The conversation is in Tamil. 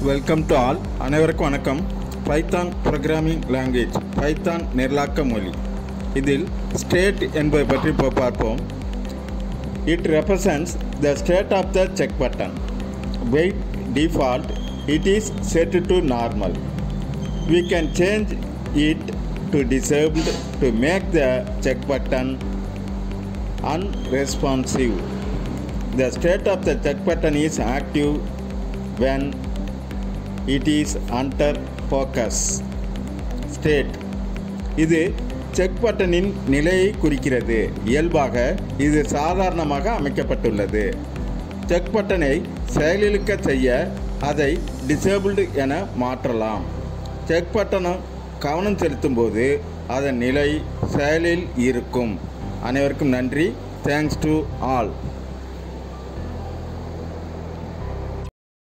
Welcome to all. அனைவருக்கும் வணக்கம். பைத்தான் ப்ரோக்ராமிங் லாங்குவேஜ், பைத்தான் நிரலாக்க மொழி. இதில் ஸ்டேட் என்பதை பற்றி பார்ப்போம். It represents the state of the check button. By default it is set to normal. We can change it to disabled to make the check button unresponsive. The state of the check button is active when it is under focus. State இது செக் பட்டனின் நிலையை குறிக்கிறது. இயல்பாக இது சாதாரணமாக அமைக்கப்பட்டுள்ளது. செக் பட்டனை செயலிழக்க செய்ய அதை டிசேபிள்டு என மாற்றலாம். செக் பட்டனை கவனம் செலுத்தும் போது அதன் நிலை செயலில் இருக்கும். அனைவருக்கும் நன்றி. Thanks to all.